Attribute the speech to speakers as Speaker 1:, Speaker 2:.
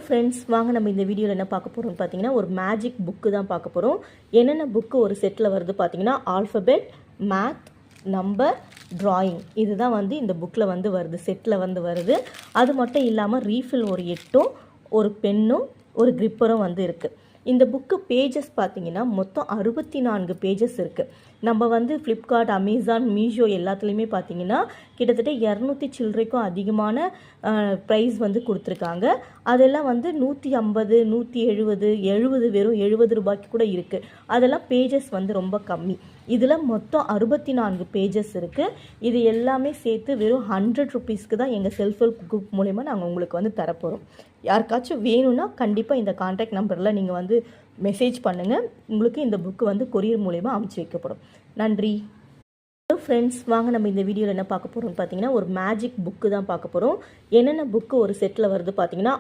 Speaker 1: Friends, வாங்க நம்ம இந்த வீடியோவில் என்ன பார்க்க போகிறோம்னு பார்த்தீங்கன்னா ஒரு மேஜிக் புக்கு தான் பார்க்க போகிறோம். என்னென்ன புக்கு ஒரு செட்டில் வருது பார்த்தீங்கன்னா ஆல்ஃபபெட், மேத், நம்பர், ட்ராயிங், இதுதான் வந்து இந்த புக்கில் வந்து வருது, செட்டில் வந்து வருது. அது மட்டும் இல்லாமல் ரீஃபில் ஒரு 8ம், ஒரு பென்னும், ஒரு கிரிப்பரும் வந்து இருக்குது. இந்த புக்கு பேஜஸ் பார்த்தீங்கன்னா மொத்தம் 64 பேஜஸ் இருக்குது. நம்ம வந்து ஃப்ளிப்கார்ட், அமேசான், மீஷோ எல்லாத்துலேயுமே பார்த்தீங்கன்னா கிட்டத்தட்ட 200 சில்லறைக்கும் அதிகமான ப்ரைஸ் வந்து கொடுத்துருக்காங்க. அதெல்லாம் வந்து 150, 170, 70, வெறும் 70 ரூபாய்க்கு கூட இருக்குது. அதெல்லாம் பேஜஸ் வந்து ரொம்ப கம்மி. இதில் மொத்தம் 64 பேஜஸ் இருக்குது. இது எல்லாமே சேர்த்து வெறும் 100 ருபீஸ்க்கு தான் எங்கள் செல்ஃப் ஹெல்ப் குரூப் மூலிமா நாங்கள் உங்களுக்கு வந்து தரப்போகிறோம். யாருக்காச்சும் வேணும்னா கண்டிப்பாக இந்த கான்டாக்ட் நம்பரில் நீங்கள் வந்து மெசேஜ் பண்ணுங்கள். உங்களுக்கு இந்த புக்கு வந்து கொரியர் மூலிமா அனுப்பிச்சி வைக்கப்படும். நன்றி. ஃப்ரெண்ட்ஸ், வாங்க நம்ம இந்த வீடியோவில் என்ன பார்க்க போகிறோம்னு பார்த்தீங்கன்னா ஒரு மேஜிக் புக்கு தான் பார்க்க போகிறோம். என்னென்ன புக்கு ஒரு செட்டில் வருது பார்த்தீங்கன்னா